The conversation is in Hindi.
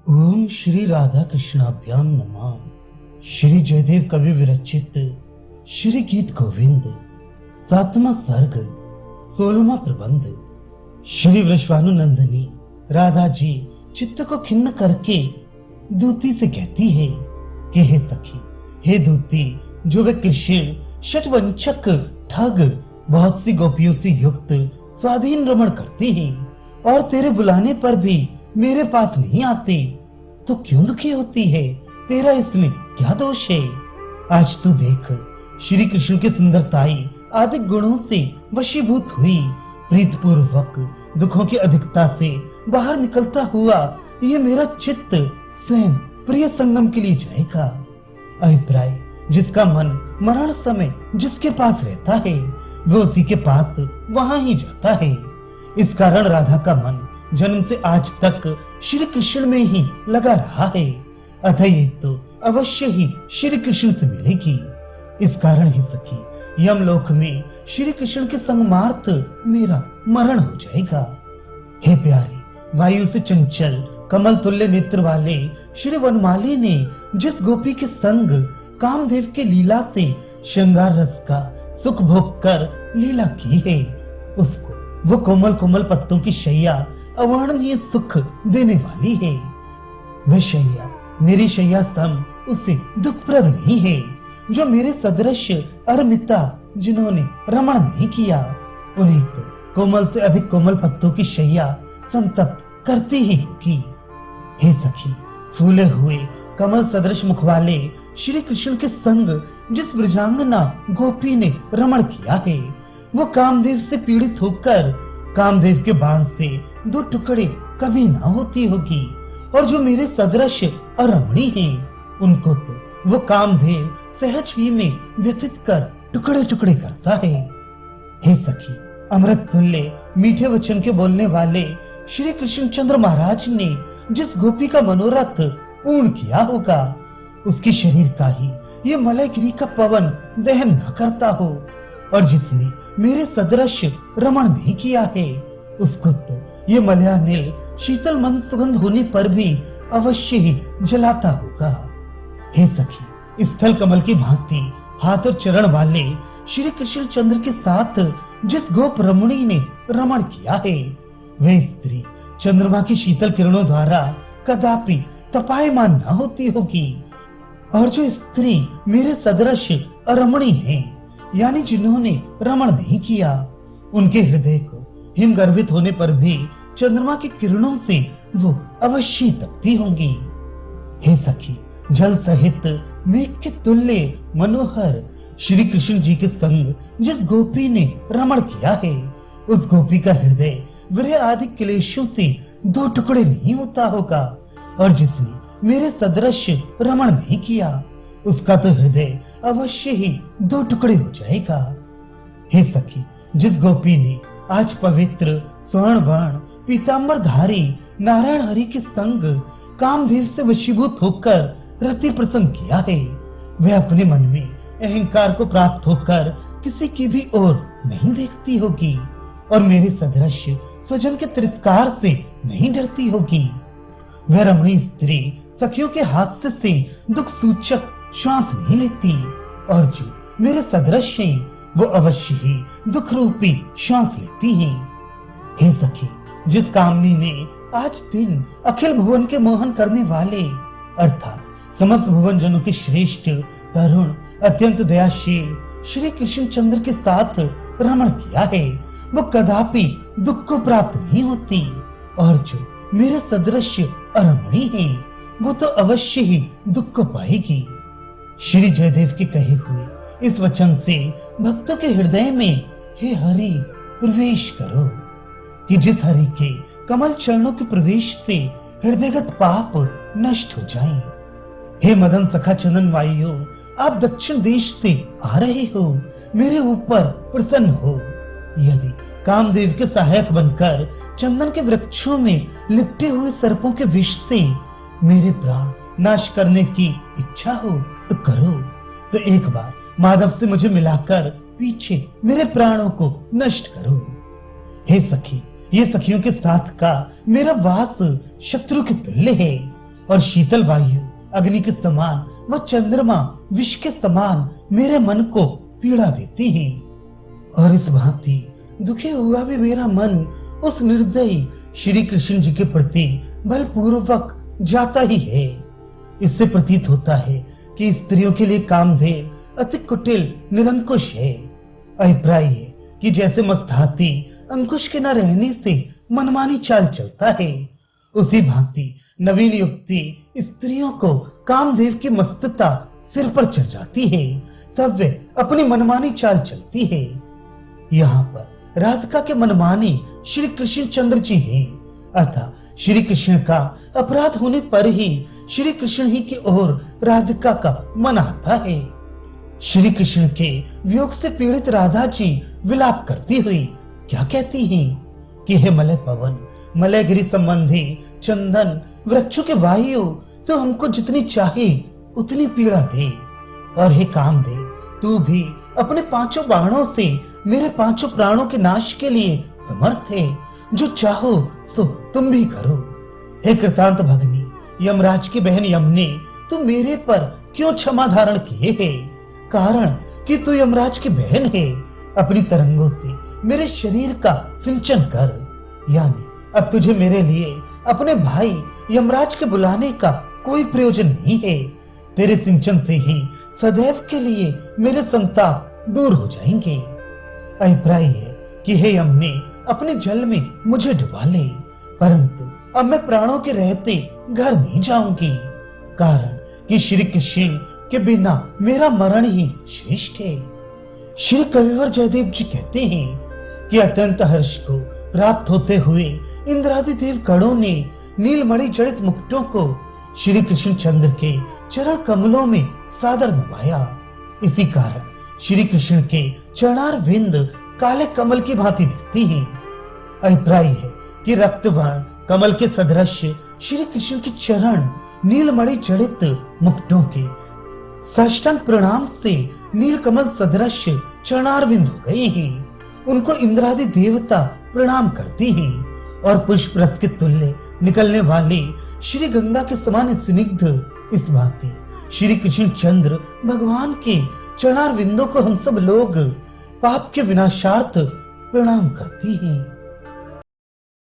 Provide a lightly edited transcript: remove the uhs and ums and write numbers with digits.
ओम श्री राधा कृष्णाभ्याम नमः। श्री जयदेव कवि विरचित श्री गीत गोविंद 7वां सर्ग 16वां प्रबंध। श्री वृषभानुनंदिनी राधा जी चित्त को खिन्न करके दूती से कहती है कि हे सखी, हे दूती, जो वे कृष्ण षटवंचक ठग बहुत सी गोपियों से युक्त स्वाधीन रमण करते हैं और तेरे बुलाने पर भी मेरे पास नहीं आते, तो क्यों दुखी होती है? तेरा इसमें क्या दोष है? आज तू देख, श्री कृष्ण के सुंदरताई आदि गुणों से वशीभूत हुई प्रीत पूर्वक दुखों की अधिकता से बाहर निकलता हुआ ये मेरा चित्त स्वयं प्रिय संगम के लिए जाएगा। अभिप्राय, जिसका मन मरण समय जिसके पास रहता है वो उसी के पास वहां ही जाता है। इस कारण राधा का मन जन्म से आज तक श्री कृष्ण में ही लगा रहा है, अतः ये तो अवश्य ही श्री कृष्ण से मिलेगी। इस कारण ही सखी, यमलोक में श्री कृष्ण के संगमार्थ मेरा मरण हो जाएगा। हे प्यारी, वायु से चंचल कमल तुल्य नेत्र वाले श्री वनमाली ने जिस गोपी के संग कामदेव के लीला से श्रृंगार रस का सुख भोग कर लीला की है, उसको वो कोमल कोमल पत्तों की शैया अवर्णनीय सुख देने वाली है। वह शैया मेरी शैया सम उसे दुखप्रद नहीं है। जो मेरे सदृश अरमिता जिन्होंने रमण नहीं किया, उन्हें तो कोमल से अधिक कोमल पत्तों की शैया संतप्त करती ही होगी। हे सखी, फूले हुए कमल सदृश मुख वाले श्री कृष्ण के संग जिस ब्रजांगना गोपी ने रमण किया है, वो कामदेव से पीड़ित होकर कामदेव के बाण से दो टुकड़े कभी ना होती होगी, और जो मेरे सदृश अरमणी हैं, उनको तो वो कामदेव सहज ही में व्यथित कर टुकड़े टुकड़े करता है। हे सखी, अमृत तुल्य मीठे वचन के बोलने वाले श्री कृष्ण चंद्र महाराज ने जिस गोपी का मनोरथ पूर्ण किया होगा, उसके शरीर का ही ये मलयगिरी का पवन दहन न करता हो, और जिसने मेरे सदृश रमण नहीं किया है, उसको तो ये मलयानिल शीतल मंद सुगंध होने पर भी अवश्य ही जलाता होगा। हे सखी, स्थल कमल की भांति हाथ और चरण वाले श्री कृष्ण चंद्र के साथ जिस गोप रमणी ने रमण किया है, वह स्त्री चंद्रमा की शीतल किरणों द्वारा कदापि तपायमान न होती होगी, और जो स्त्री मेरे सदृश अरमणी है, यानी जिन्होंने रमण नहीं किया, उनके हृदय को हिम गर्भित होने पर भी चंद्रमा की किरणों से वो अवश्य तपती होंगी। हे सखी, जल सहित मेघ के तुल्य मनोहर श्री कृष्ण जी के संग जिस गोपी ने रमण किया है, उस गोपी का हृदय विरह आदि क्लेशों से दो टुकड़े नहीं होता होगा, और जिसने मेरे सदृश रमण नहीं किया, उसका तो हृदय अवश्य ही दो टुकड़े हो जाएगा। हे सखी, जिस गोपी ने आज पवित्र स्वर्ण वर्ण पीतांबरधारी नारायण हरि के संग कामदेव से वशीभूत होकर रति प्रसंग किया है, वह अपने मन में अहंकार को प्राप्त होकर किसी की भी ओर नहीं देखती होगी, और मेरे सदृश स्वजन के तिरस्कार से नहीं डरती होगी। वह रमणी स्त्री सखियों के हास्य से दुख सूचक श्वास नहीं लेती, और जो मेरे सदृश हैं, वो अवश्य ही दुख रूपी श्वास लेती हैं। हे सखी, जिस कामनी ने आज दिन अखिल भुवन के मोहन करने वाले अर्थात समस्त भुवन जनों के श्रेष्ठ तरुण अत्यंत दयाशील श्री कृष्ण चंद्र के साथ रमण किया है, वो कदापि दुख को प्राप्त नहीं होती, और जो मेरे सदृश अरमणी है, वो तो अवश्य ही दुख को पाएगी। श्री जयदेव के कहे हुए इस वचन से भक्तों के हृदय में हे हरि प्रवेश करो, कि जिस हरि के कमल चरणों के प्रवेश से हृदयगत पाप नष्ट हो जाएं। हे मदन सखा चंदन वायु, आप दक्षिण देश से आ रहे हो, मेरे ऊपर प्रसन्न हो। यदि कामदेव के सहायक बनकर चंदन के वृक्षों में लिपटे हुए सर्पों के विष से मेरे प्राण नाश करने की इच्छा हो तो करो, तो एक बार माधव से मुझे मिलाकर पीछे मेरे प्राणों को नष्ट करो। हे सखी, ये सखियों के साथ का मेरा वास शत्रु के तुल्य है, और शीतल वायु अग्नि के समान व चंद्रमा विष के समान मेरे मन को पीड़ा देती हैं। और इस भांति दुखे हुआ भी मेरा मन उस निर्दयी श्री कृष्ण जी के प्रति बलपूर्वक जाता ही है। इससे प्रतीत होता है कि स्त्रियों के लिए कामदेव अति कुटिल निरंकुश है। अभिप्राय है कि जैसे मस्त हाथी अंकुश के न रहने से मनमानी चाल चलता है, उसी भांति नवीन युक्ति स्त्रियों को कामदेव की मस्तता सिर पर चढ़ जाती है, तब वे अपनी मनमानी चाल चलती है। यहाँ पर राधिका के मनमानी श्री कृष्ण चंद्र जी हैं, अतः श्री कृष्ण का अपराध होने पर ही श्री कृष्ण ही की ओर राधिका का मन आता है। श्री कृष्ण के वियोग से पीड़ित राधा जी विलाप करती हुई क्या कहती हैं कि हे मलय पवन, मलयगिरी संबंधी चंदन वृक्षों के वायु तो हमको जितनी चाहे उतनी पीड़ा दे, और हे कामदेव, तू भी अपने पांचों बाणों से मेरे पांचों प्राणों के नाश के लिए समर्थ है। जो चाहो सो तुम भी करो। हे कृतांत भगनी, यमराज की बहन यमने तू मेरे पर क्यों क्षमा धारण किए है? कारण कि तू यमराज की बहन है। अपनी तरंगों से मेरे शरीर का सिंचन कर। यानी अब तुझे मेरे लिए अपने भाई यमराज के बुलाने का कोई प्रयोजन नहीं है। तेरे सिंचन से ही सदैव के लिए मेरे संताप दूर हो जाएंगे। अभिप्राय है कि हे यमने, अपने जल में मुझे डुबा ले, परंतु अब मैं प्राणों के रहते घर नहीं जाऊंगी। कारण कि श्री कृष्ण के बिना मेरा मरण ही श्रेष्ठ है। श्री कविवर जयदेव जी कहते हैं कि अत्यंत हर्ष को प्राप्त होते हुए इंद्रादि देव गणों ने नीलमणि जड़ित मुकुटों को श्री कृष्ण चंद्र के चरण कमलों में सादर नवाया। इसी कारण श्री कृष्ण के चरणार विंद काले कमल की भांति दिखती हैं। अभिप्राय है कि रक्तवर्ण कमल के सदृश श्री कृष्ण के चरण नीलमणि जड़ित मुकुटों के साष्टांग प्रणाम से नीलकमल सदृश चरणारविंद हो गए हैं। उनको इंद्रादि देवता प्रणाम करती हैं और पुष्प रस के तुल्य निकलने वाली श्री गंगा के समान स्निग्ध इस भांति श्री कृष्ण चंद्र भगवान के चरणारविंदों को हम सब लोग पाप के विनाशार्थ प्रणाम करते हैं।